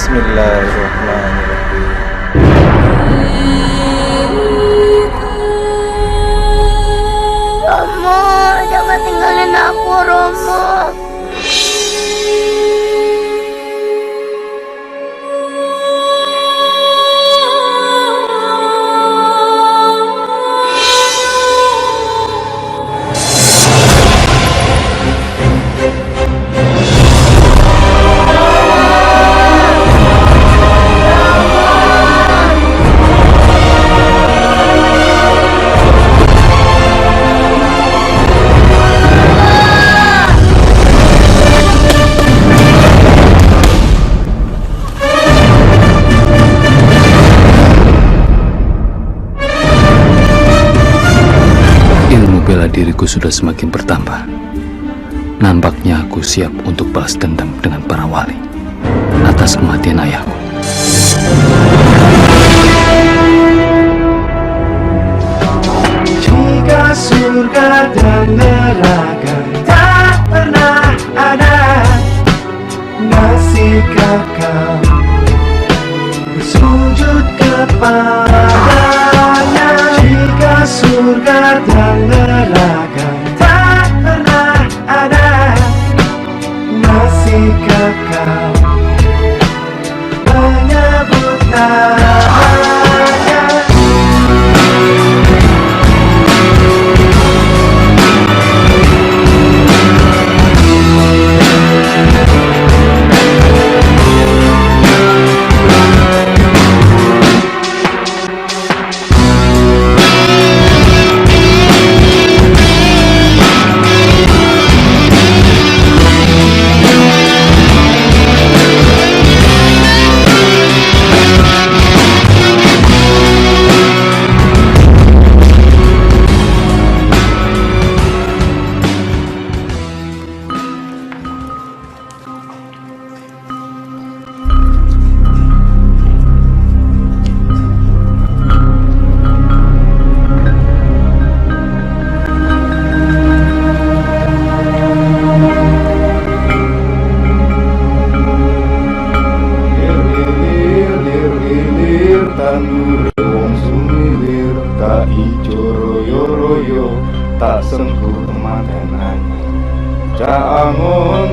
Bismillahirrahmanirrahim. Romo, jangan tinggalin aku, Romo. Bela diriku sudah semakin bertambah. Nampaknya aku siap untuk balas dendam dengan para wali atas kematian ayahku. Jika surga dan neraka tak pernah ada, masihkah kau bersujud kepadanya? Jika surga dan neraka tak pernah ada, masihkah kau menyebut namanya? Tak sengku tematen anyar.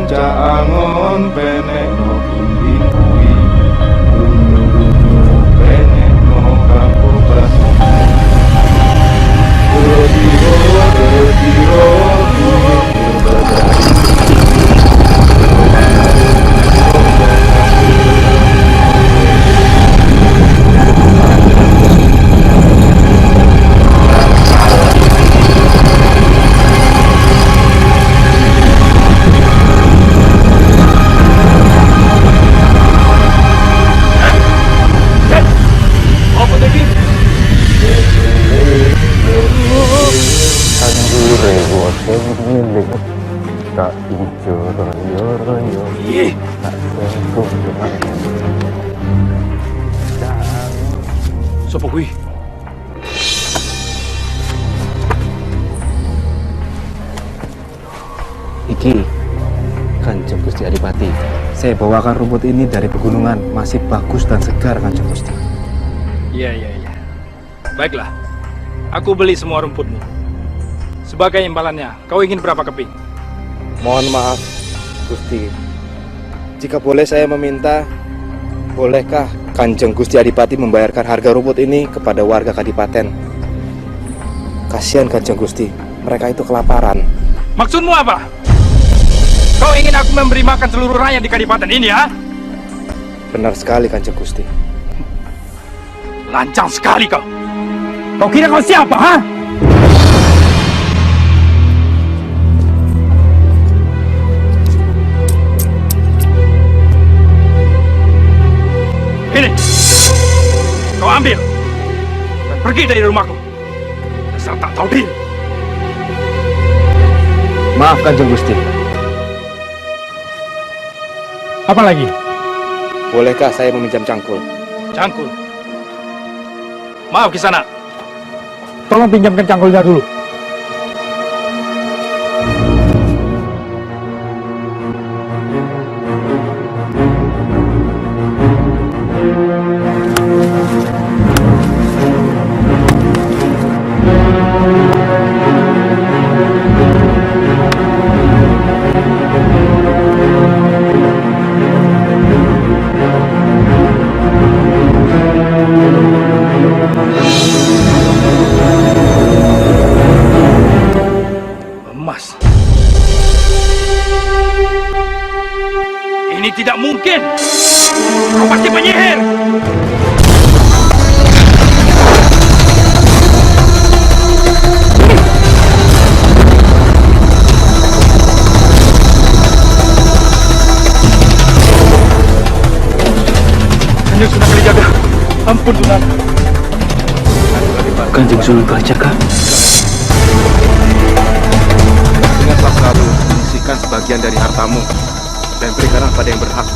Caangon penek no indi kui, unyu penek no kampo basu. Diro tak hijau royo tak sengkuh tematen. Sopo kuwi? Iki Kanjeng Gusti Adipati, saya bawakan rumput ini dari pegunungan, masih bagus dan segar Kanjeng Gusti. Iya. Baiklah, aku beli semua rumputmu. Sebagai imbalannya, kau ingin berapa keping? Mohon maaf Gusti, jika boleh saya meminta, bolehkah Kanjeng Gusti Adipati membayarkan harga rumput ini kepada warga Kadipaten? Kasihan Kanjeng Gusti, mereka itu kelaparan. Maksudmu apa? Kau ingin aku memberi makan seluruh rakyat di Kadipaten ini, ya? Benar sekali Kanjeng Gusti. Lancang sekali kau. Kau kira kau siapa, ha? Ini, kau ambil dan pergi dari rumahku. Dasar tak tahu diri. Maaf Kanjeng Gusti. Apa lagi? Bolehkah saya meminjam cangkul? Cangkul. Maaf Kisanak. Tolong pinjamkan cangkulnya dulu. Ini tidak mungkin. Kau pasti penyihir. Kanjeng Sunan Kalijaga. Ampun Sunan. Kanjeng Sunan Kalijaga. Ingatlah selalu menyisihkan sebagian dari hartamu dan berikanlah pada yang berhak.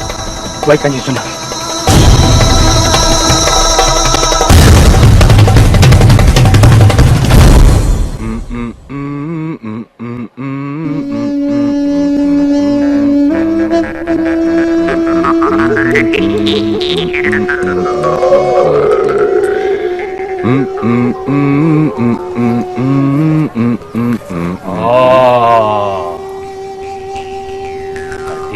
Baik Kanjeng Sunan. Oh.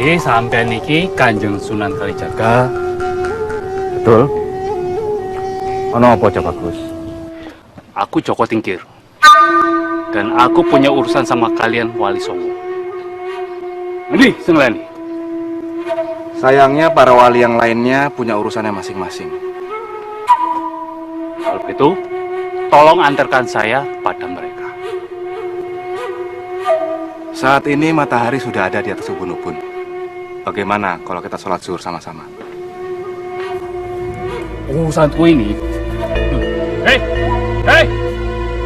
Berarti sampean niki Kanjeng Sunan Kalijaga. Betul. Ono apa coba Gus? Aku Joko Tingkir. Dan aku punya urusan sama kalian Wali Songo. Ini senglani. Sayangnya para wali yang lainnya punya urusannya masing-masing. Kalau begitu, tolong antarkan saya pada mereka. Saat ini matahari sudah ada di atas ubun-ubun. Bagaimana kalau kita sholat zuhur sama-sama? Urusanku ini. Hei,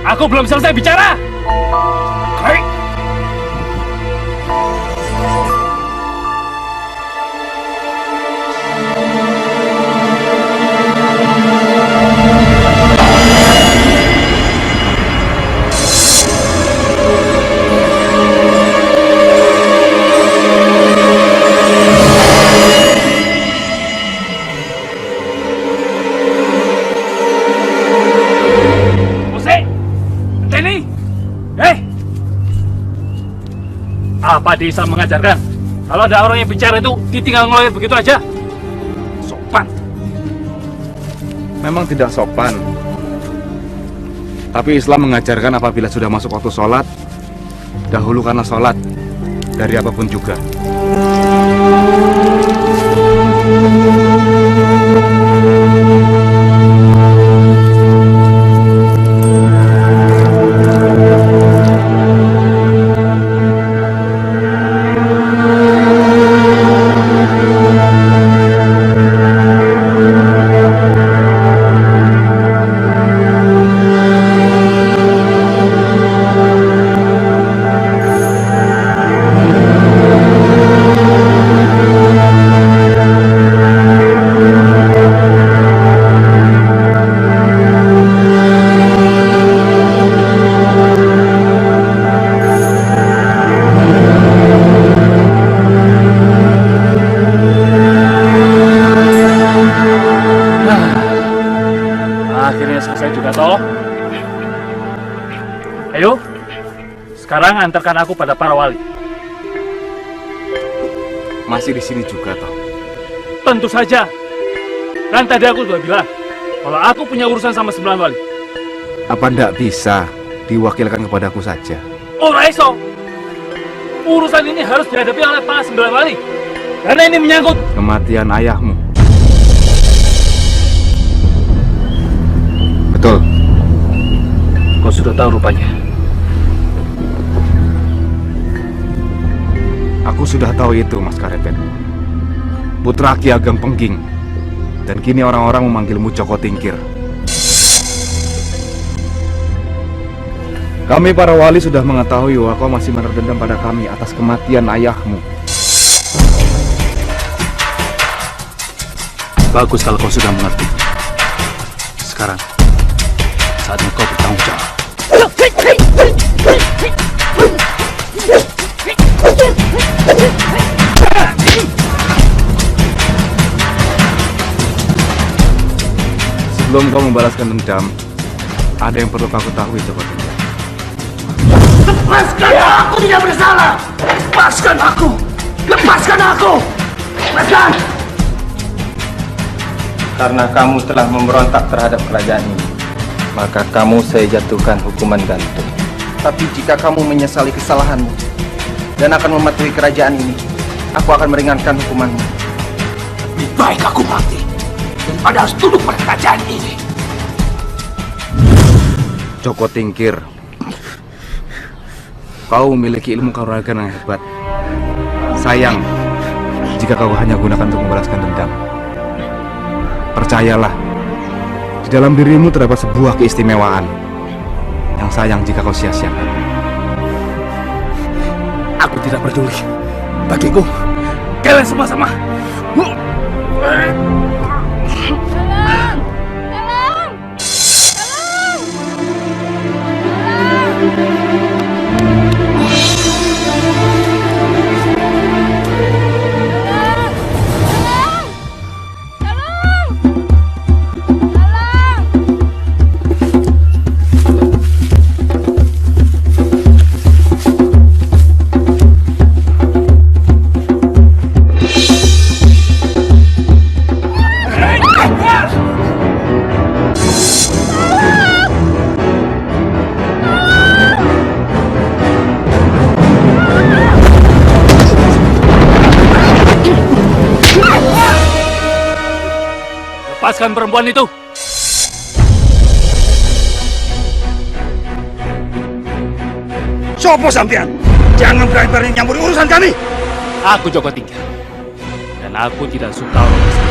aku belum selesai bicara. Hei. Apa Desa mengajarkan? Kalau ada orang yang bicara itu ditinggal ngeloyor begitu aja? Sopan. Memang tidak sopan. Tapi Islam mengajarkan apabila sudah masuk waktu sholat, dahulukanlah sholat dari apapun juga. Ayo, sekarang antarkan aku pada para wali. Masih di sini juga toh? Tentu saja. Kan tadi aku sudah bilang, kalau aku punya urusan sama 9 wali. Apa ndak bisa diwakilkan kepadaku saja? Oh Raiso, urusan ini harus dihadapi oleh para 9 wali. Karena ini menyangkut Kematian ayahmu. Betul. Kau sudah tahu rupanya. Aku sudah tahu itu, Mas Karepet. Putra Ki Ageng Pengging. Dan kini orang-orang memanggilmu Joko Tingkir. Kami para wali sudah mengetahui bahwa kau masih menaruh dendam pada kami atas kematian ayahmu. Bagus kalau kau sudah mengerti. Sekarang, saatnya kau bertanggung jawab. Sebelum kau membalaskan dendam, ada yang perlu kau ketahui, Joko Tingkir. Lepaskan aku, tidak bersalah. Lepaskan aku. Lepaskan aku. Lepaskan. Karena kamu telah memberontak terhadap kerajaan ini, maka kamu saya jatuhkan hukuman gantung. Tapi jika kamu menyesali kesalahanmu dan akan mematuhi kerajaan ini, aku akan meringankan hukumanmu. Lebih baik aku mati daripada harus duduk pada kerajaan ini. Joko Tingkir, kau memiliki ilmu kanuragan yang hebat. Sayang jika kau hanya gunakan untuk membalaskan dendam. Percayalah, di dalam dirimu terdapat sebuah keistimewaan yang sayang jika kau sia-siakan. Aku tidak peduli. Bagiku, kalian semua sama. Lepaskan perempuan itu. Sopo sampean? Jangan berani-berani nyampuri urusan kami. Aku Joko Tingkir. Dan aku tidak suka orang Islam.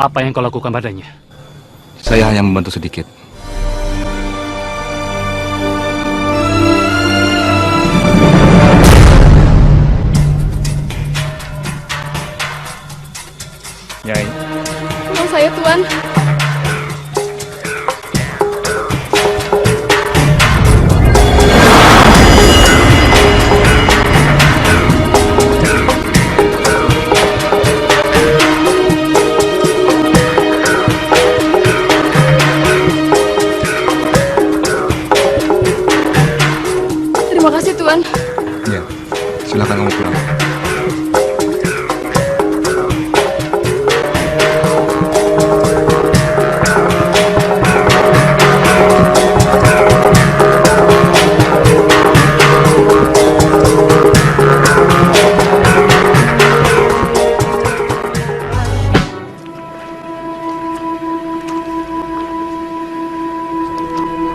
Apa yang kau lakukan padanya? Saya hanya membantu sedikit. Nyai, Tolong saya, Tuan. Terima kasih, Tuan. Ya, silakan kamu pulang.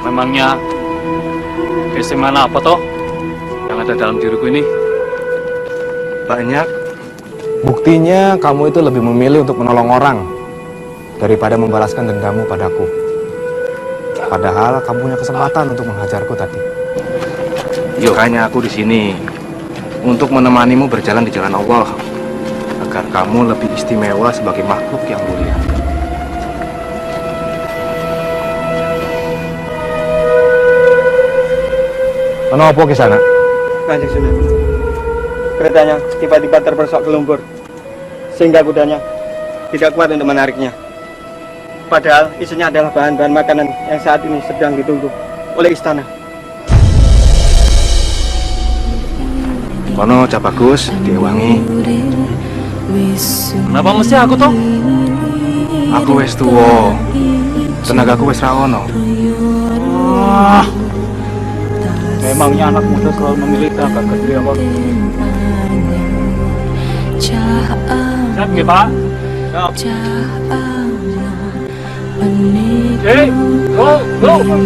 Memangnya keistimewaan apa toh yang ada dalam diriku ini? Banyak. Buktinya kamu itu lebih memilih untuk menolong orang daripada membalaskan dendammu padaku. Padahal kamu punya kesempatan untuk menghajarku tadi. Makanya aku di sini untuk menemanimu berjalan di jalan Allah agar kamu lebih istimewa sebagai makhluk yang mulia. Kenapa ke sana? Kanjeng Sunan, keretanya tiba-tiba terperosok ke lumpur sehingga kudanya tidak kuat untuk menariknya. Padahal isinya adalah bahan-bahan makanan yang saat ini sedang ditunggu oleh istana. Kono Cak Bagus diewangi. Kenapa mesti aku toh? Aku wis tuwa. Tenagaku wis ra ono. Memangnya anak muda selalu memilih tenaga kerja yang Siap nggih, Pak? Siap. Go, go. Go,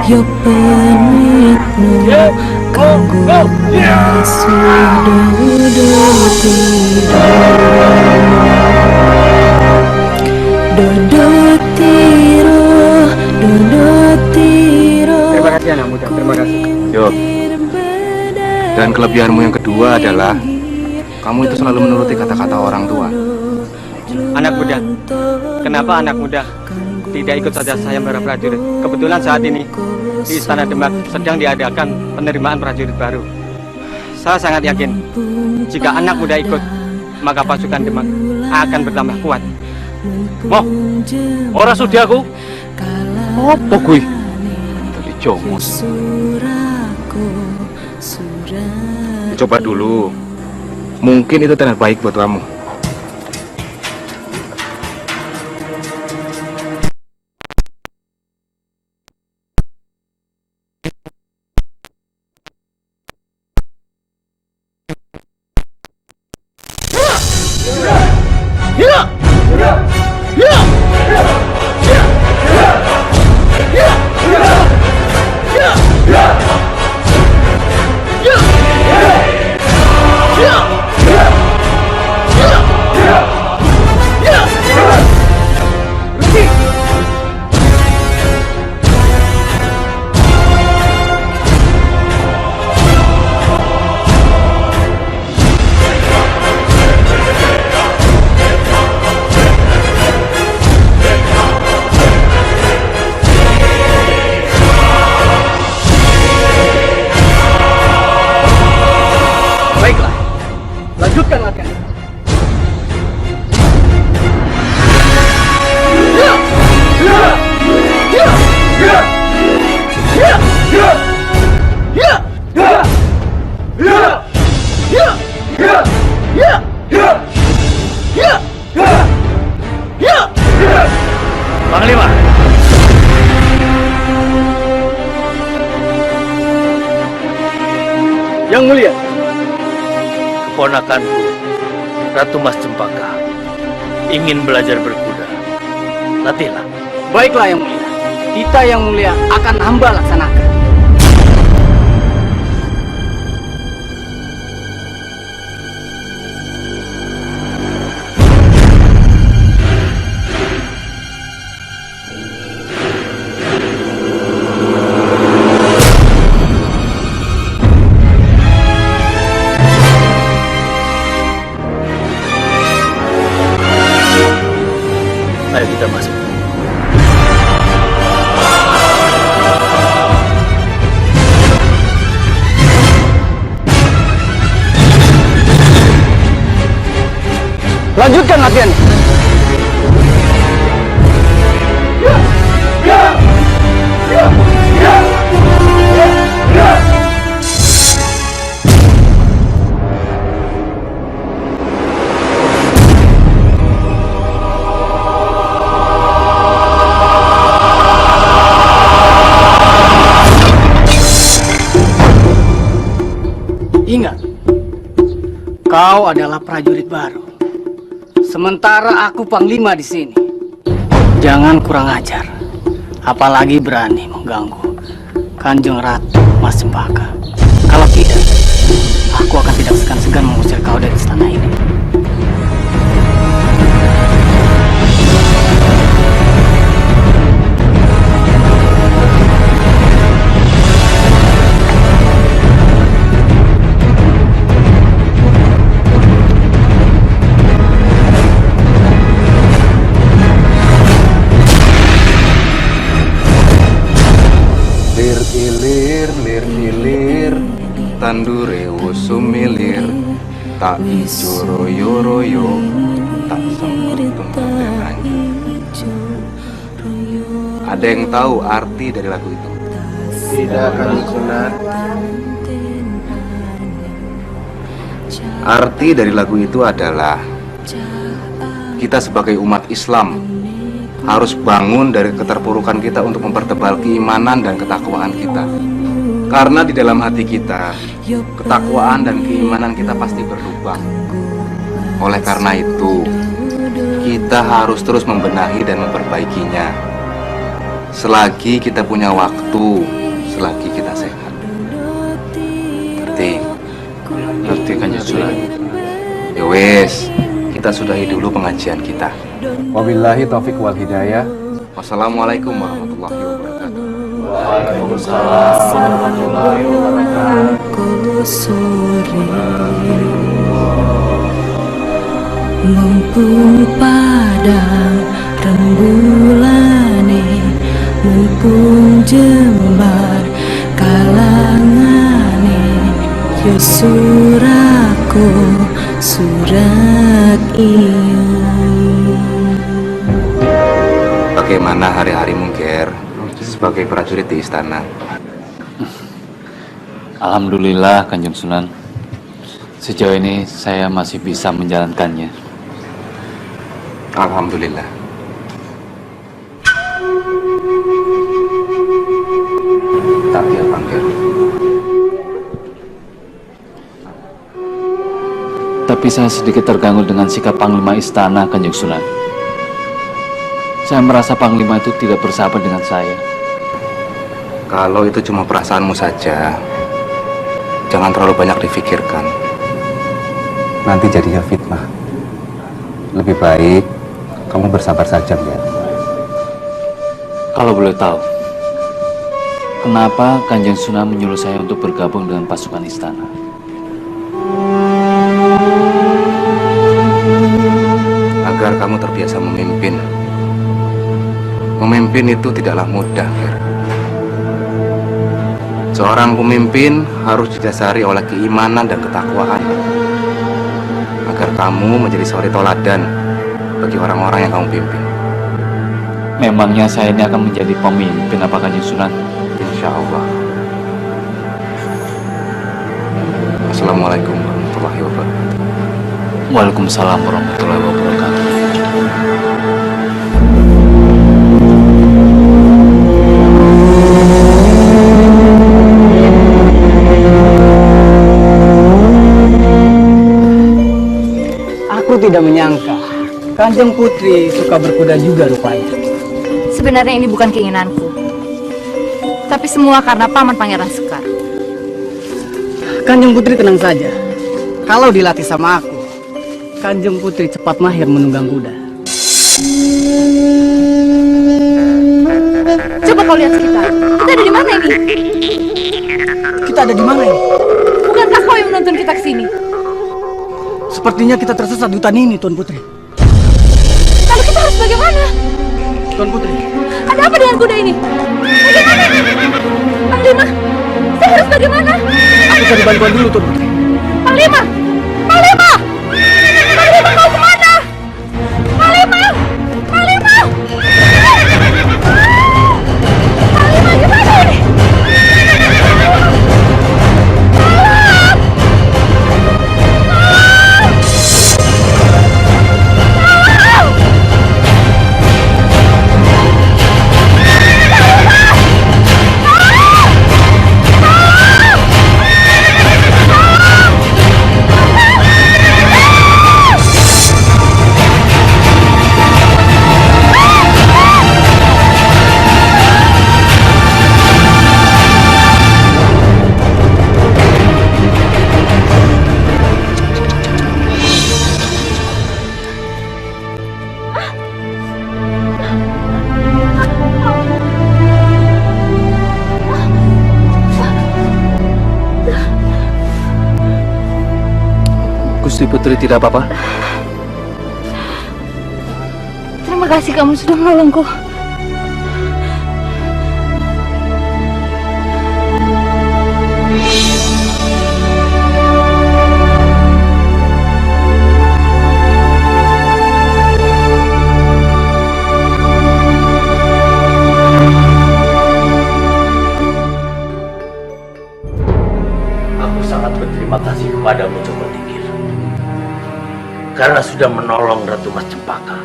Yo penitno kanggo dodo tiro. Terima kasih anak muda, terima kasih. Yo. Dan kelebihanmu yang kedua adalah kamu itu selalu menuruti kata-kata orang tua. Anak muda, kenapa anak muda tidak ikut saja sayembara prajurit? Kebetulan saat ini di Istana Demak sedang diadakan penerimaan prajurit baru. Saya sangat yakin jika anak muda ikut, maka pasukan Demak akan bertambah kuat. Moh, ora sudi aku. Apa kuwi? Tadi jomos. Coba dulu. Mungkin itu tanda baik buat kamu. Panglima. Yang mulia, Keponakanku, Ratu Mas Cempaka, ingin belajar berkuda. Latihlah. baiklah yang mulia. Kita yang mulia akan hamba laksanakan. Ayo kita masuk. Lanjutkan latihan. Ingat, kau adalah prajurit baru. Sementara aku panglima di sini. Jangan kurang ajar, apalagi berani mengganggu Kanjeng Ratu Mas Cempaka. Kalau tidak, aku akan tidak segan-segan mengusir kau dari istana ini. Tandure wusumilir, tak ijo royo-royo, tak sempet tunggu. Ada yang tahu arti dari lagu itu? Tidak, Kanjeng Sunan. Arti dari lagu itu adalah kita sebagai umat Islam harus bangun dari keterpurukan kita untuk mempertebal keimanan dan ketakwaan kita. Karena di dalam hati kita, ketakwaan dan keimanan kita pasti berlubang. Oleh karena itu, kita harus terus membenahi dan memperbaikinya. Selagi kita punya waktu, selagi kita sehat. Ngerti Kanjeng Sunan. Ya wes, kita sudahi dulu pengajian kita. Wabillahi taufiq wal hidayah. Wassalamualaikum warahmatullahi wabarakatuh. Waalaikumsalam warahmatullahi wabarakatuh. Sore mumpung padang rembulane, mumpung jembar kalangane, yo suraku surat iyo. Bagaimana hari-hari Mungker sebagai prajurit di istana? Alhamdulillah Kanjeng Sunan. Sejauh ini saya masih bisa menjalankannya. Alhamdulillah. Tapi ya Mungker, tapi saya sedikit terganggu dengan sikap Panglima Istana Kanjeng Sunan. Saya merasa Panglima itu tidak bersahabat dengan saya. kalau itu cuma perasaanmu saja, jangan terlalu banyak difikirkan. Nanti jadinya fitnah. Lebih baik kamu bersabar saja, ya. Kalau boleh tahu, kenapa Kanjeng Sunan menyuruh saya untuk bergabung dengan pasukan istana? Agar kamu terbiasa memimpin. Memimpin itu tidaklah mudah, Ger. Seorang pemimpin harus didasari oleh keimanan dan ketakwaan, agar kamu menjadi suri toladan bagi orang-orang yang kamu pimpin. Memangnya saya ini akan menjadi pemimpin apa Kanjeng Sunan? Insya Allah. Assalamualaikum warahmatullahi wabarakatuh. Waalaikumsalam warahmatullahi wabarakatuh. Aku tidak menyangka Kanjeng Putri suka berkuda juga rupanya. Sebenarnya ini bukan keinginanku, tapi semua karena Paman Pangeran Sekar. Kanjeng Putri tenang saja. Kalau dilatih sama aku, Kanjeng Putri cepat mahir menunggang kuda. Coba kau lihat sekitar. Kita ada di mana ini? Kita ada di mana ini? Bukankah kau yang menuntun kita ke sini? Sepertinya kita tersesat di hutan ini, Tuan Putri. Lalu kita harus bagaimana? Tuan Putri, ada apa dengan kuda ini? Bagaimana? Panglima, saya harus bagaimana? aku cari bantuan dulu, Tuan Putri. Panglima! Panglima! Panglima kau kemana? Panglima! Panglima! Panglima gimana ini? Gusti Putri tidak apa-apa? Terima kasih kamu sudah menolongku. Aku sangat berterima kasih kepadamu, Joko Tingkir, karena sudah menolong Ratu Mas Cempaka.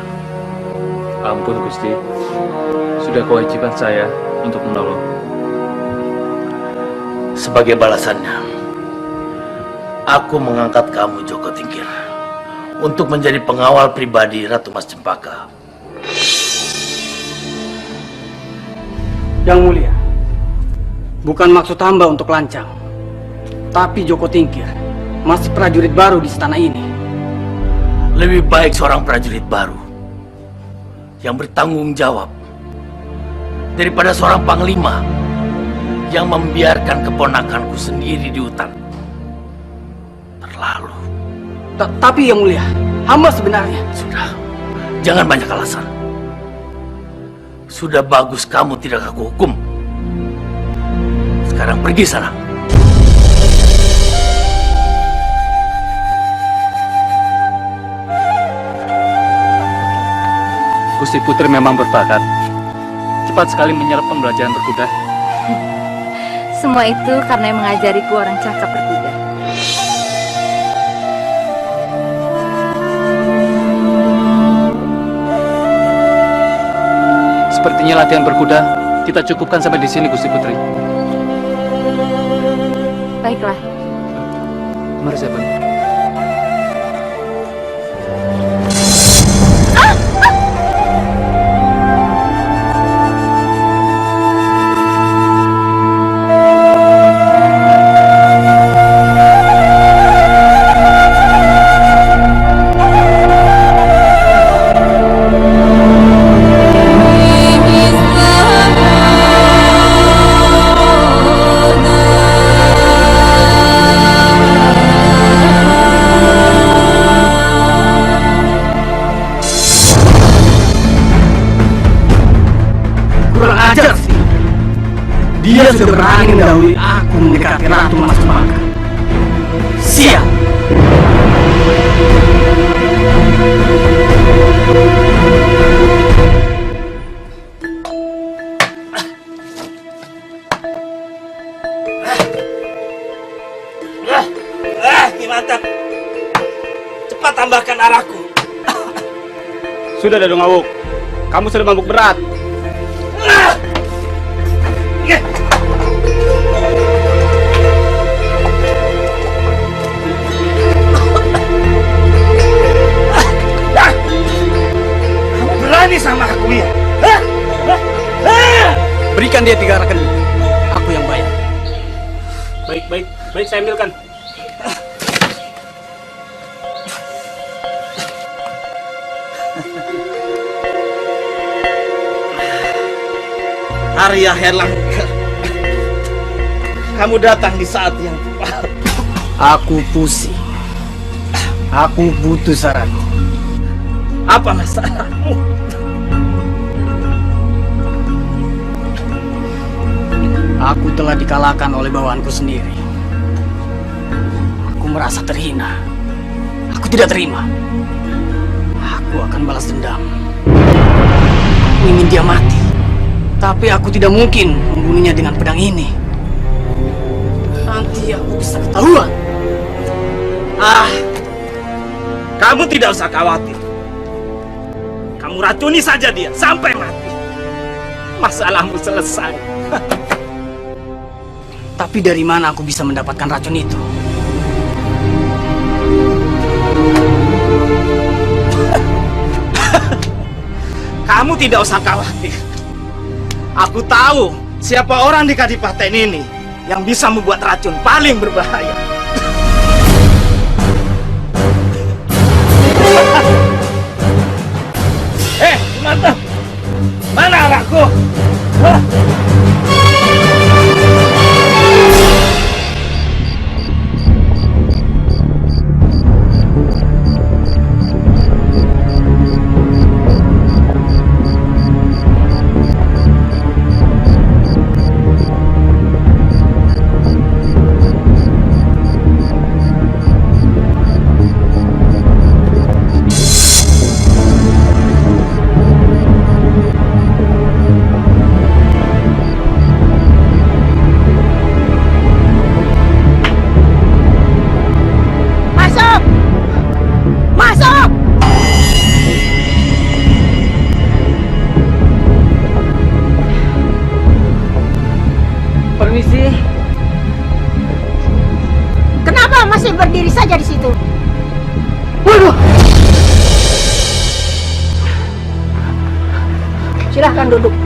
Ampun Gusti, sudah kewajiban saya untuk menolong. Sebagai balasannya, aku mengangkat kamu, Joko Tingkir, untuk menjadi pengawal pribadi Ratu Mas Cempaka. Yang Mulia, bukan maksud hamba untuk lancang, tapi Joko Tingkir masih prajurit baru di istana ini. Lebih baik seorang prajurit baru yang bertanggung jawab daripada seorang panglima yang membiarkan keponakanku sendiri di hutan. Terlalu. Tapi Yang Mulia, hamba sebenarnya... Sudah, jangan banyak alasan. Sudah bagus kamu tidak aku hukum. Sekarang pergi sana. Gusti Putri memang berbakat. Cepat sekali menyerap pembelajaran berkuda. Semua itu karena yang mengajariku orang cakap berkuda. Sepertinya latihan berkuda kita cukupkan sampai di sini, Gusti Putri. Baiklah. Mari saya bantu. Dia sudah berani mendahului aku mendekati Ratu Mas Cempaka. Siap! Ki Mantap, cepat tambahkan arahku. Sudah, Dado Ngawuk. Kamu sudah mabuk berat. Kamu berani sama aku ya? Berikan dia 3 rekening. Aku yang bayar. Baik, saya ambilkan. Arya Herlangga, kamu datang di saat yang tepat. Aku pusing. Aku butuh saranmu. Apa masalahmu? Aku telah dikalahkan oleh bawahanku sendiri. Aku merasa terhina. Aku tidak terima. Aku akan balas dendam. Aku ingin dia mati. Tapi aku tidak mungkin membunuhnya dengan pedang ini. Nanti aku bisa ketahuan. Kamu tidak usah khawatir. Kamu racuni saja dia sampai mati. Masalahmu selesai. Tapi dari mana aku bisa mendapatkan racun itu? Kamu tidak usah khawatir. Aku tahu siapa orang di Kadipaten ini yang bisa membuat racun paling berbahaya. Mantap! Mana arahku? masih berdiri saja di situ? Waduh! Silahkan duduk.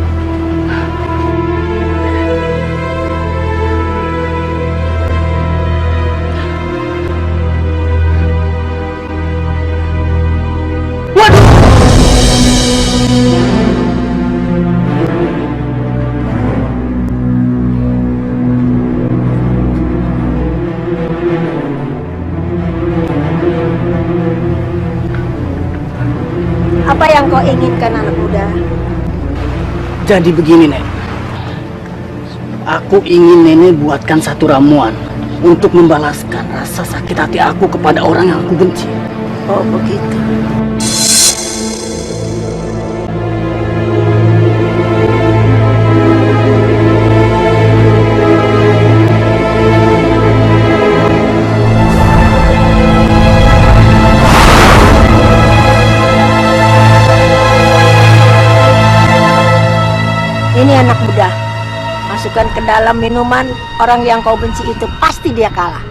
Apa yang kau inginkan, anak muda? Jadi begini, Nek. Aku ingin Nenek buatkan satu ramuan untuk membalaskan rasa sakit hati aku kepada orang yang aku benci. Oh, begitu. Ini anak muda, masukkan ke dalam minuman. Orang yang kau benci itu pasti dia kalah.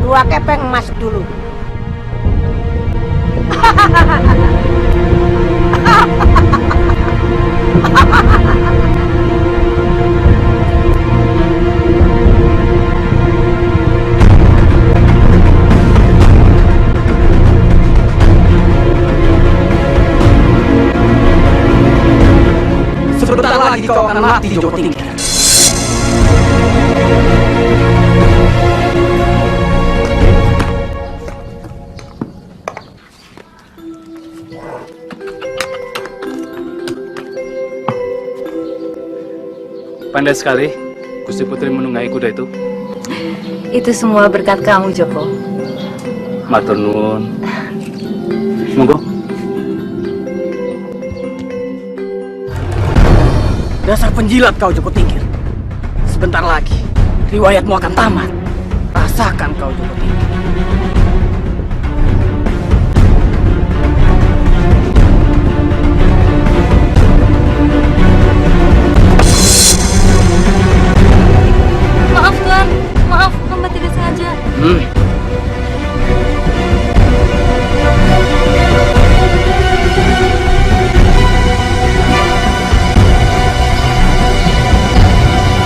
Dua kepeng emas dulu. Sebentar lagi kau akan mati, Joko Tingkir. Pandai sekali, Gusti Putri menunggangi kuda itu. Itu semua berkat kamu, Joko. Matur nuwun. Monggo. Dasar penjilat kau, Joko Tingkir. Sebentar lagi, riwayatmu akan tamat. Rasakan kau, Joko Tingkir. Maaf, Tuan. Maaf, hamba tidak sengaja.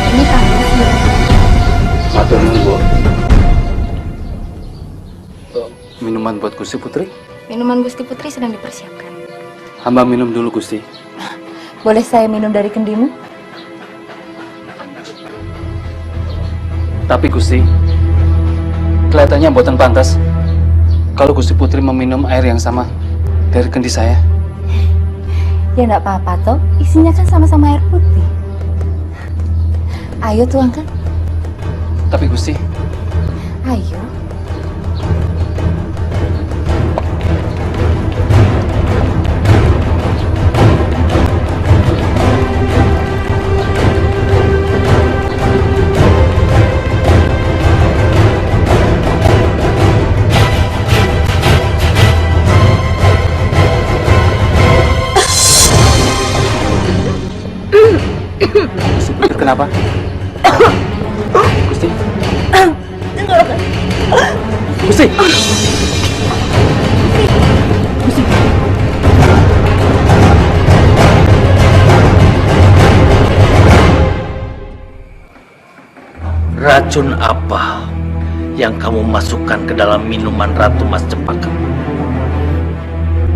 Ini kamu sih. Matur nuwun, Bu. Minuman buat Gusti Putri? Minuman Gusti Putri sedang dipersiapkan. Hamba minum dulu, Gusti. Boleh saya minum dari kendimu? Tapi Gusti, kelihatannya buatan pantas kalau Gusti Putri meminum air yang sama dari kendi saya. Ya enggak apa-apa toh, isinya kan sama-sama air putih. Ayo tuangkan. Tapi Gusti, Ayo. Gusti Putri kenapa? Gusti? Gusti! Gusti! Racun apa yang kamu masukkan ke dalam minuman Ratu Mas Cempaka?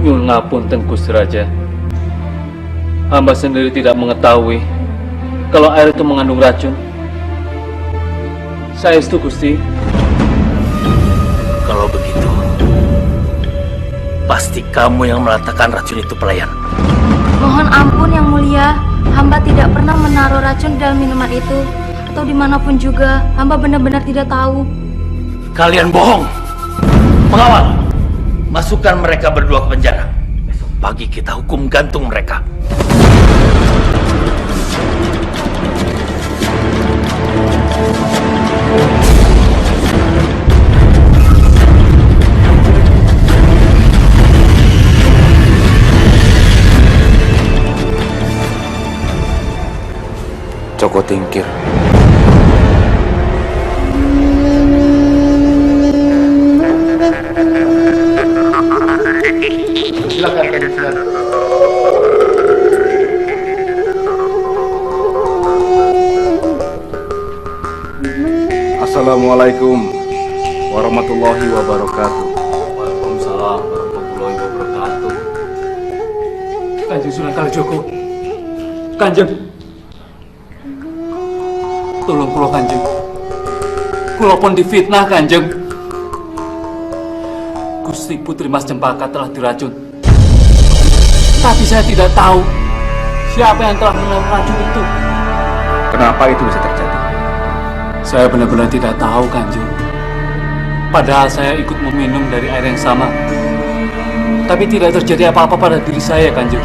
Nyuwun ngapunten Gusti Raja. Hamba sendiri tidak mengetahui kalau air itu mengandung racun. Saestu Gusti. Kalau begitu, pasti kamu yang meletakkan racun itu, pelayan. Mohon ampun Yang Mulia, hamba tidak pernah menaruh racun dalam minuman itu. Atau dimanapun juga, hamba benar-benar tidak tahu. Kalian bohong. Pengawal, masukkan mereka berdua ke penjara. Besok pagi kita hukum gantung mereka. Joko Tingkir, Assalamualaikum warahmatullahi wabarakatuh. Waalaikumsalam warahmatullahi wabarakatuh. Kanjeng Sunan Kalijogo, Kanjeng, tolong kula Kanjeng. Kula pun difitnah Kanjeng. Gusti Putri Mas Cempaka telah diracun. Tapi saya tidak tahu siapa yang telah menelan racun itu. Kenapa itu bisa terjadi? Saya benar-benar tidak tahu Kanjeng. Padahal saya ikut meminum dari air yang sama. Tapi tidak terjadi apa-apa pada diri saya Kanjeng.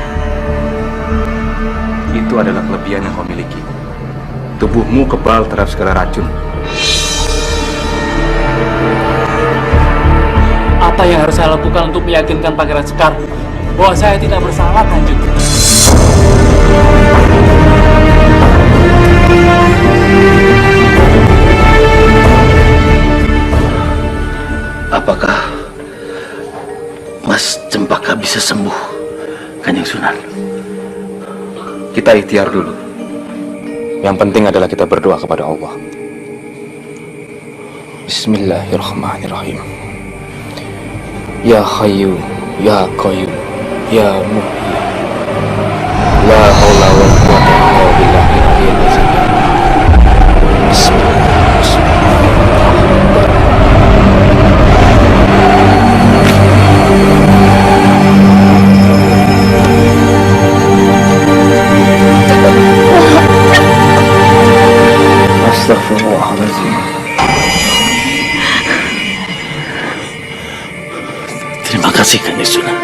Itu adalah kelebihan yang kau miliki. Tubuhmu kebal terhadap segala racun. Apa yang harus saya lakukan untuk meyakinkan Pangeran Sekar bahwa saya tidak bersalah, Kanjeng? Apakah Mas Cempaka bisa sembuh, Kanjeng Sunan? Kita ikhtiar dulu. Yang penting adalah kita berdoa kepada Allah. Bismillahirrahmanirrahim. Ya Hayyu, Ya Qayyum, Ya Muhyi. La haula wa la quwwata illa billahil aliyyil azim. Astagfirullahaladzim. Terima kasih, Kanjeng Sunan.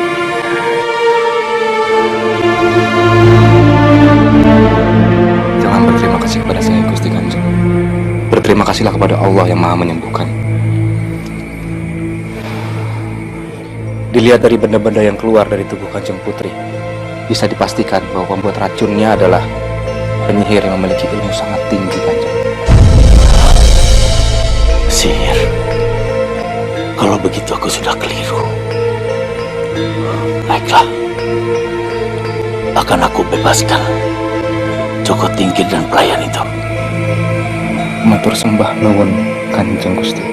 Jangan berterima kasih kepada saya, Gusti Kanjeng. Berterima kasihlah kepada Allah yang Maha Menyembuhkan. Dilihat dari benda-benda yang keluar dari tubuh Kanjeng Putri, bisa dipastikan bahwa pembuat racunnya adalah penyihir yang memiliki ilmu sangat tinggi, Kanjeng. Sihir. Kalau begitu aku sudah keliru. Baiklah. Akan aku bebaskan Joko Tingkir dan pelayan itu. Matur sembah nuwun, Kanjeng Gusti.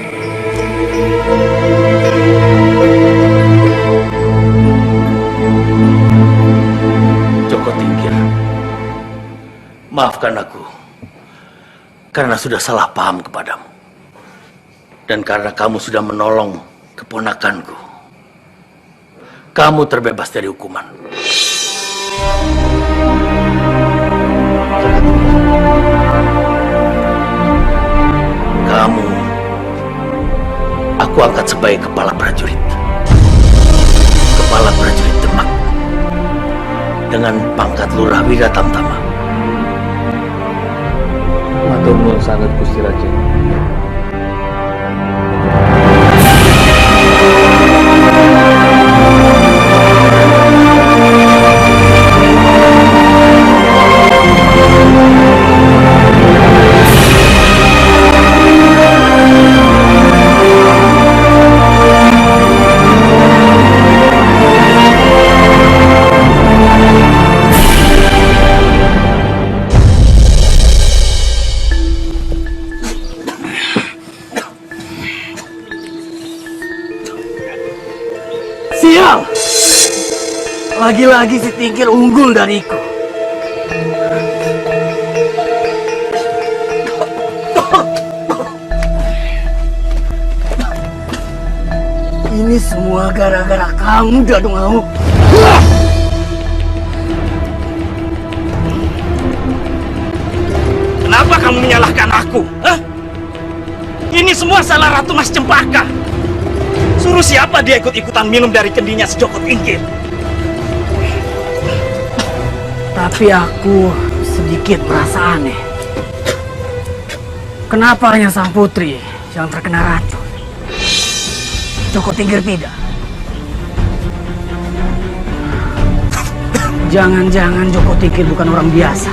Joko Tingkir, maafkan aku karena sudah salah paham kepadamu. Dan karena kamu sudah menolong keponakanku, kamu terbebas dari hukuman. Kamu, aku angkat sebagai kepala prajurit. Kepala prajurit Demak. Dengan pangkat Lurah Wiratamtama. Matur nuwun sanget Gusti Raja. Sial! Lagi-lagi si Tingkir unggul dariku. Ini semua gara-gara kamu, Dadung Auk. Kenapa kamu menyalahkan aku? Hah? Ini semua salah Ratu Mas Cempaka. Suruh siapa dia ikut-ikutan minum dari kendinya si Joko Tingkir? Tapi aku sedikit merasa aneh. Kenapa hanya sang putri yang terkena racun? Joko Tingkir tidak. Jangan-jangan Joko Tingkir bukan orang biasa.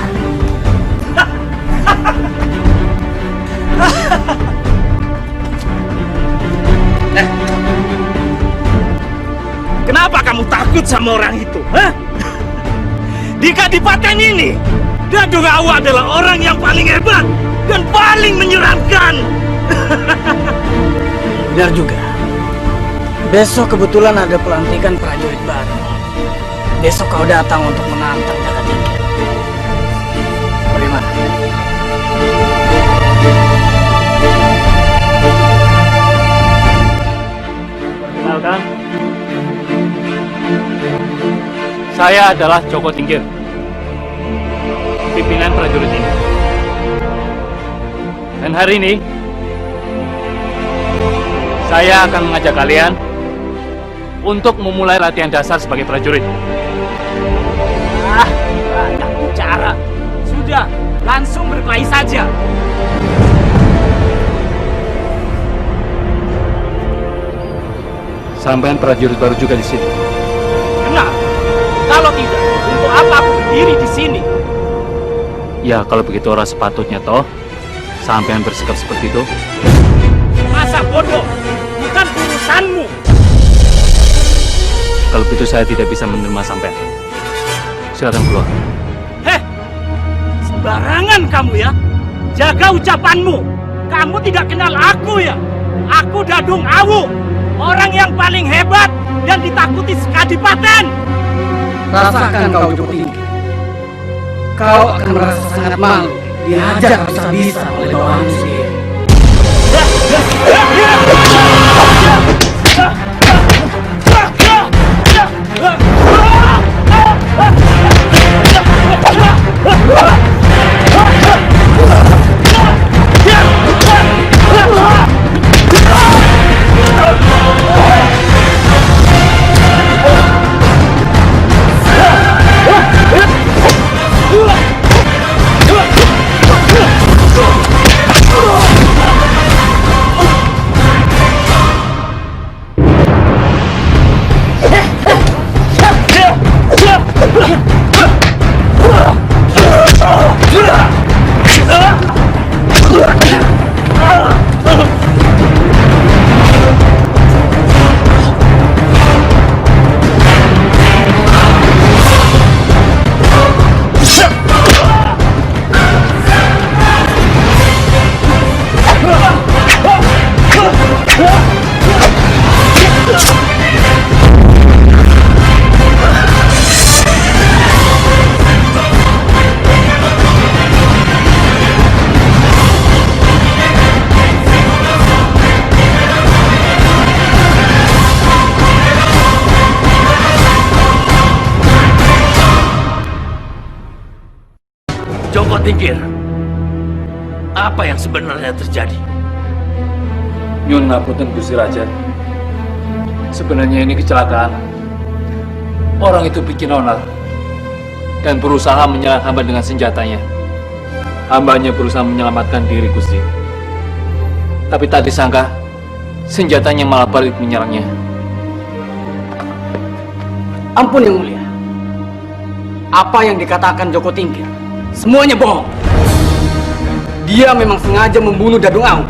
Kenapa kamu takut sama orang itu? Hah? Di Kadipaten ini, Dadung Awu adalah orang yang paling hebat dan paling menyeramkan. Benar juga. Besok kebetulan ada pelantikan prajurit baru. Besok kau datang untuk menantang Jaka Tingkir. Bagaimana? Perkenalkan, saya adalah Joko Tingkir, pimpinan prajurit ini. Dan hari ini, saya akan mengajak kalian untuk memulai latihan dasar sebagai prajurit. Banyak bicara. Sudah, langsung berkelahi saja. Sampean prajurit baru juga di sini. Kenapa? Kalau tidak, untuk apa aku berdiri di sini? Ya, kalau begitu orang sepatutnya toh sampean bersikap seperti itu. Masa bodoh? Bukan urusanmu. Kalau begitu saya tidak bisa menerima sampean. Silakan keluar. Heh, sembarangan kamu ya. Jaga ucapanmu. Kamu tidak kenal aku ya. Aku Dadung Awu, orang yang paling hebat dan ditakuti sekadipaten. Rasakan kau Joko Tingkir. Kau akan merasa sangat malu dihajar habis-habisan oleh bawahanmu sendiri. Joko Tingkir, apa yang sebenarnya terjadi? Nyun ngapunten Gusti Raja. Sebenarnya ini kecelakaan. Orang itu bikin onar dan berusaha menyerang hamba dengan senjatanya. Hambanya berusaha menyelamatkan diri, Gusti. Tapi tak disangka senjatanya malah balik menyerangnya. Ampun Yang Mulia. Apa yang dikatakan Joko Tingkir semuanya bohong. Dia memang sengaja membunuh Dadung Awu.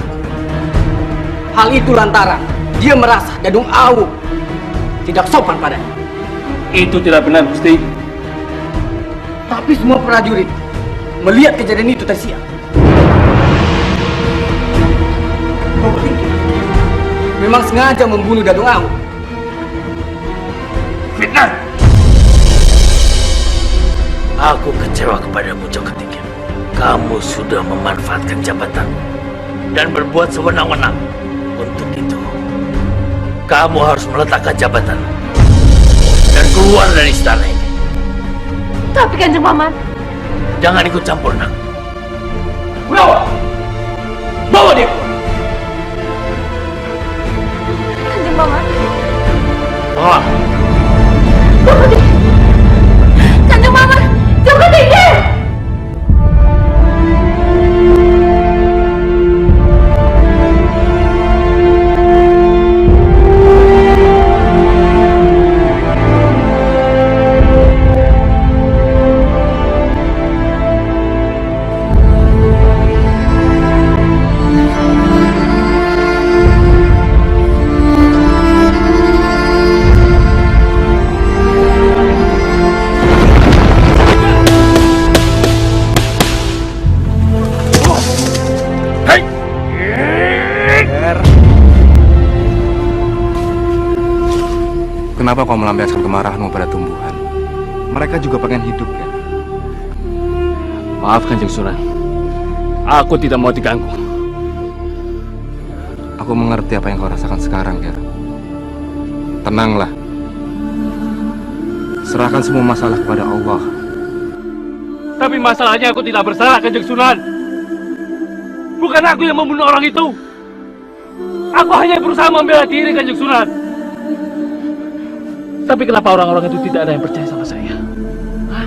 Hal itu lantaran dia merasa Dadung Awu tidak sopan padanya. Itu tidak benar, Gusti. Tapi semua prajurit melihat kejadian itu tadi siang. Joko Tingkir memang sengaja membunuh Dadung Awu. Fitnah! Aku kecewa kepadamu, Joko Tingkir. Kamu sudah memanfaatkan jabatan dan berbuat sewenang-wenang. Untuk itu, kamu harus meletakkan jabatan dan keluar dari istana ini. Tapi Kanjeng Paman, Jangan ikut campur, nak. Gunawan, bawa dia keluar. Kanjeng Paman. Bawa. Kanjeng Paman, Joko Tingkir. kenapa kau melampiaskan kemarahanmu pada tumbuhan? Mereka juga pengen hidup, Ger. Maaf Kanjeng Sunan, aku tidak mau diganggu. Aku mengerti apa yang kau rasakan sekarang, Ger. Tenanglah. Serahkan semua masalah kepada Allah. Tapi masalahnya aku tidak bersalah, Kanjeng Sunan. Bukan aku yang membunuh orang itu. Aku hanya berusaha membela diri, Kanjeng Sunan. Tapi kenapa orang-orang itu tidak ada yang percaya sama saya? Hah?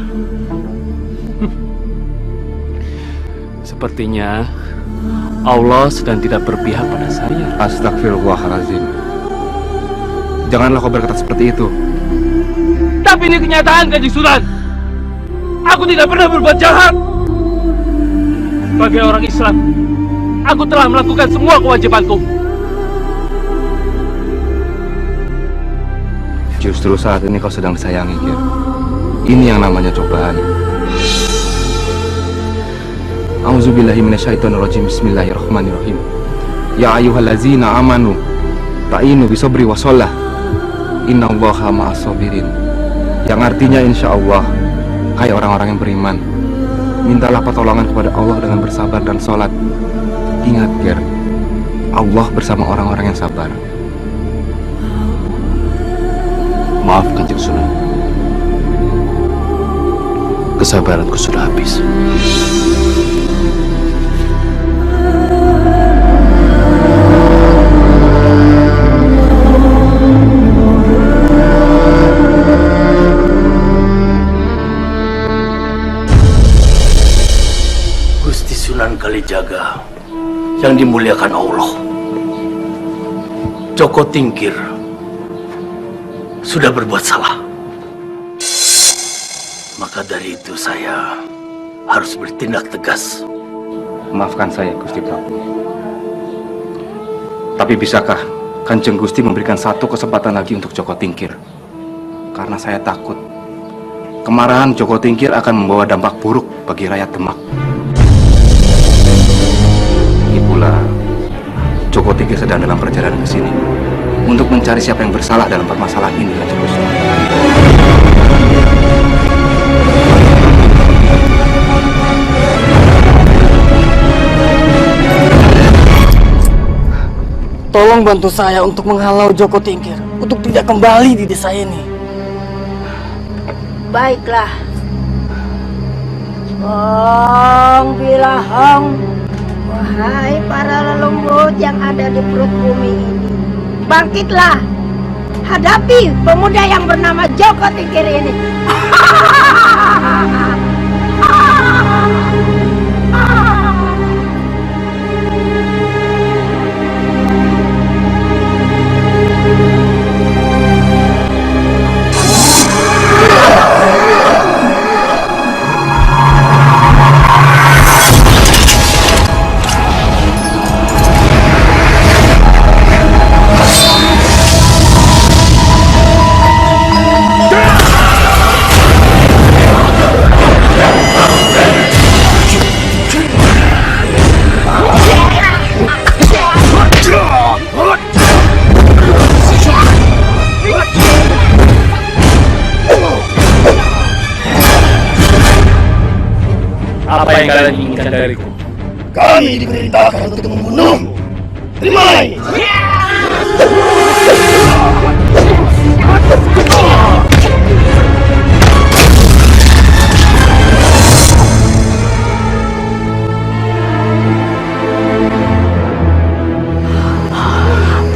Sepertinya Allah sedang tidak berpihak pada saya. Astagfirullahaladzim. Janganlah kau berkata seperti itu. Tapi ini kenyataan, Kanjeng Sunan. Aku tidak pernah berbuat jahat. Sebagai orang Islam, aku telah melakukan semua kewajibanku. Justru saat ini kau sedang disayangi, Ger. Ini yang namanya cobaan. A'udzubillahi minasyaitonirrajim. Bismillahirrahmanirrahim. Ya ayyuhallazina amanu ta'inu bisabri washollah. Innallaha ma'as-sabirin. Yang artinya insya Allah, hai orang-orang yang beriman, mintalah pertolongan kepada Allah dengan bersabar dan sholat. Ingat, Ger, Allah bersama orang-orang yang sabar. Maaf Kanjeng Sunan, kesabaranku sudah habis. Gusti Sunan Kalijaga yang dimuliakan Allah, Joko Tingkir sudah berbuat salah. Maka dari itu saya harus bertindak tegas. Maafkan saya, Gusti Prabu. Tapi bisakah Kanjeng Gusti memberikan satu kesempatan lagi untuk Joko Tingkir? Karena saya takut kemarahan Joko Tingkir akan membawa dampak buruk bagi rakyat Demak. Itulah Joko Tingkir sedang dalam perjalanan ke sini untuk mencari siapa yang bersalah dalam permasalahan ini, Kanjeng Gusti. Tolong bantu saya untuk menghalau Joko Tingkir untuk tidak kembali di desa ini. Baiklah. Hong Bilahong, wahai para leluhur yang ada di perut bumi ini, bangkitlah, hadapi pemuda yang bernama Joko Tingkir ini. Apa yang kalian inginkan dariku? Kami diperintahkan untuk membunuhmu. Terimalah ini.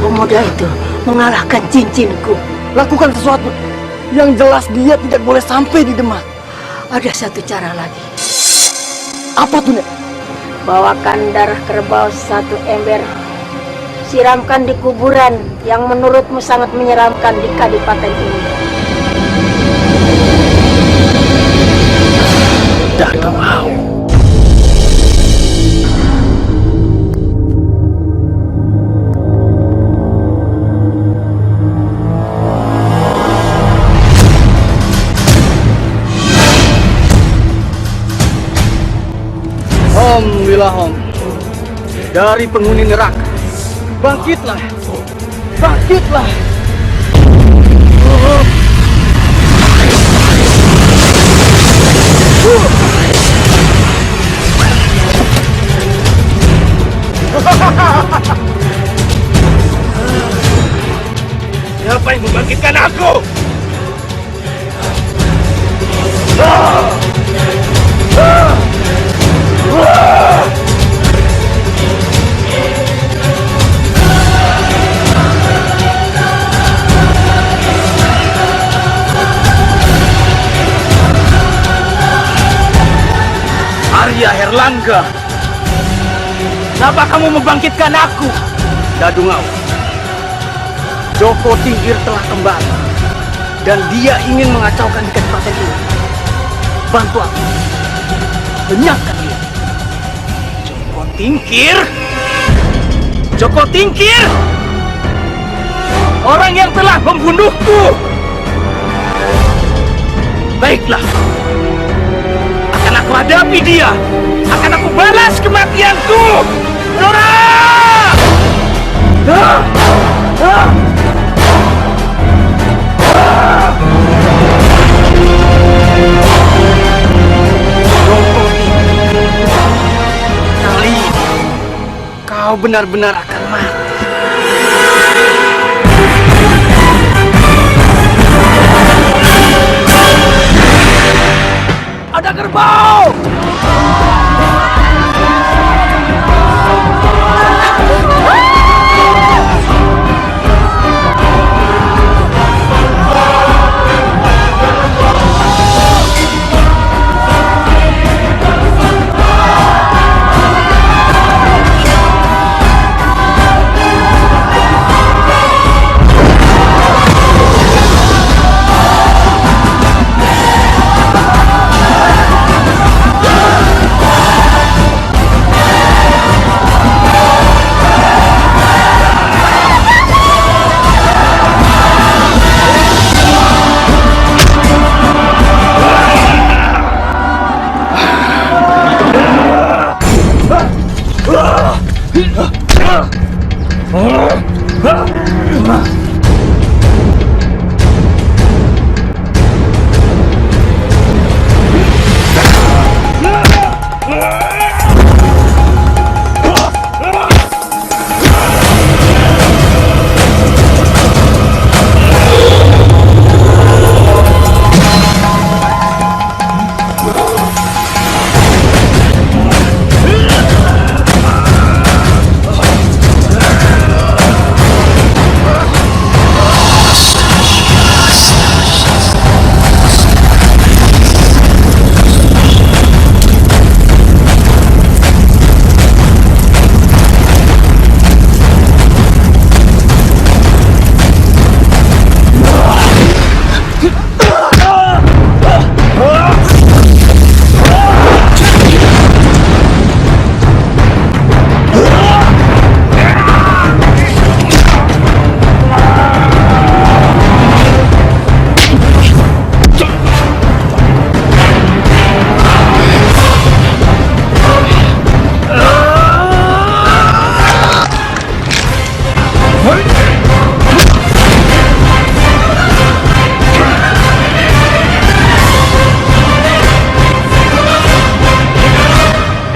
Pemuda itu mengalahkan cincinku. Lakukan sesuatu. Yang jelas dia tidak boleh sampai di Demak. Ada satu cara lagi. Apa tuh, Nek? Bawakan darah kerbau 1 ember. Siramkan di kuburan yang menurutmu sangat menyeramkan di kadipaten ini. Tidak mau. Hong Wilahong, dari penghuni neraka, bangkitlah, bangkitlah. Siapa yang membangkitkan aku? Arya Herlangga, kenapa kamu membangkitkan aku? Dadung Awu, Joko Tingkir telah kembali dan dia ingin mengacaukan di kadipaten ini. Bantu aku, lenyapkan dia. Joko Tingkir, Joko Tingkir, orang yang telah membunuhku. Baiklah, akan aku hadapi dia. Akan aku balas kematianku. Nora! Kali ini kau benar-benar akan mati. Ada kerbau!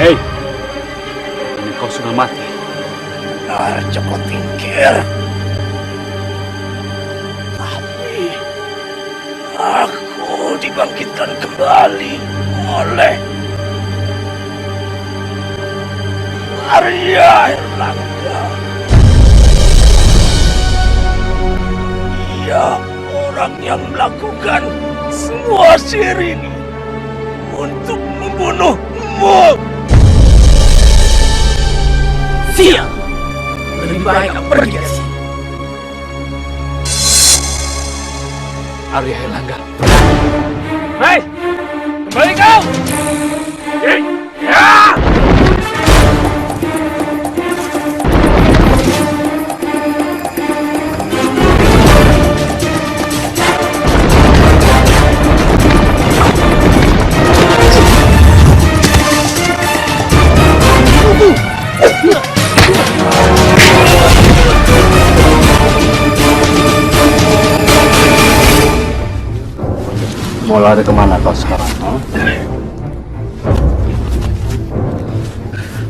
Hei, ini kau sudah mati. Joko Tingkir. Tapi aku dibangkitkan kembali oleh Arya Herlangga. Ia orang yang melakukan semua sihir ini untuk membunuhmu. Sial! Lebih baik kau pergi dari sini. Arya Herlangga. Hei! Kembali kau! Ya! Mau lari kemana kau sekarang?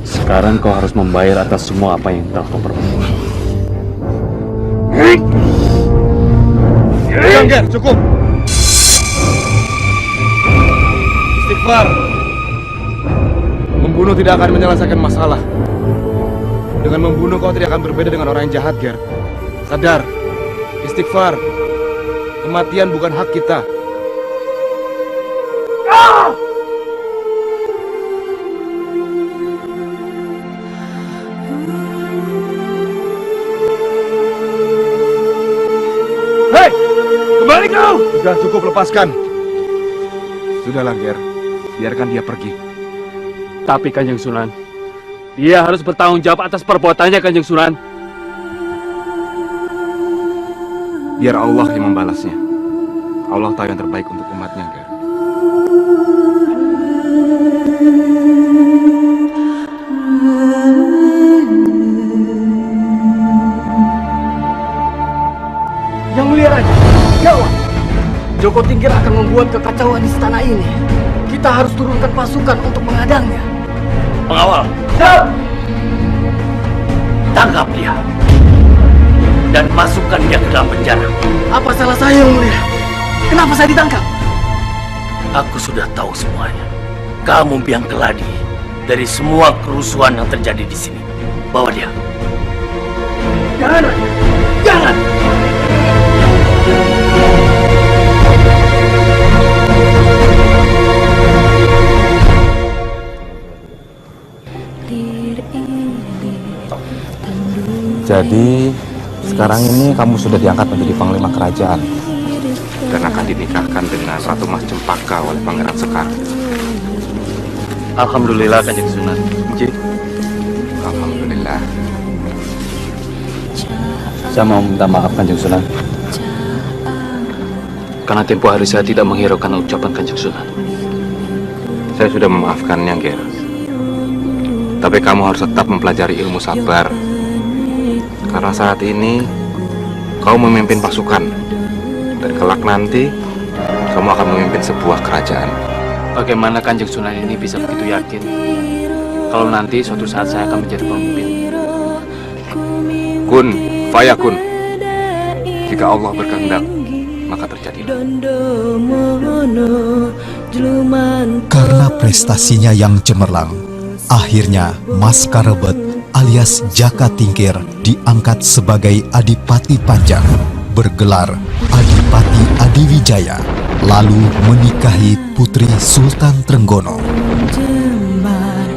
Sekarang kau harus membayar atas semua apa yang telah kau perbuat. Ger, cukup. Istighfar. Membunuh tidak akan menyelesaikan masalah. Dengan membunuh kau tidak akan berbeda dengan orang yang jahat, Ger. Sadar. Istighfar. Kematian bukan hak kita. Hei! Kembali kau! Sudah cukup, lepaskan. Sudahlah, Ger. Biarkan dia pergi. Tapi Kanjeng Sunan, dia harus bertanggung jawab atas perbuatannya, Kanjeng Sunan. Biar Allah yang membalasnya. Allah tahu yang terbaik untuk umatnya, Ger. Yang mulia Raja, gawat! Joko Tingkir akan membuat kekacauan di istana ini. Kita harus turunkan pasukan untuk menghadangnya. Pengawal, tangkap dia dan masukkan dia ke dalam penjara. Apa salah saya, Yang Mulia? Kenapa saya ditangkap? Aku sudah tahu semuanya. Kamu biang keladi dari semua kerusuhan yang terjadi di sini. Bawa dia. Jangan, Raja. Jangan! Jadi, sekarang ini kamu sudah diangkat menjadi Panglima Kerajaan. Dan akan dinikahkan dengan Ratu Mas Cempaka oleh Pangeran Sekar. Alhamdulillah, Kanjeng Sunan. Alhamdulillah. Saya mau minta maaf, Kanjeng Sunan. Karena tempo hari saya tidak menghiraukan ucapan Kanjeng Sunan. Saya sudah memaafkannya, Ger. Tapi kamu harus tetap mempelajari ilmu sabar. Karena saat ini kau memimpin pasukan, dan kelak nanti kamu akan memimpin sebuah kerajaan. Bagaimana Kanjeng Sunan ini bisa begitu yakin kalau nanti suatu saat saya akan menjadi pemimpin? Kun, fayakun. Jika Allah berkehendak, maka terjadilah. Karena prestasinya yang cemerlang, akhirnya Mas Karebet alias Jaka Tingkir diangkat sebagai Adipati Panjang, bergelar Adipati Adiwijaya, lalu menikahi Putri Sultan Trenggono. Jembar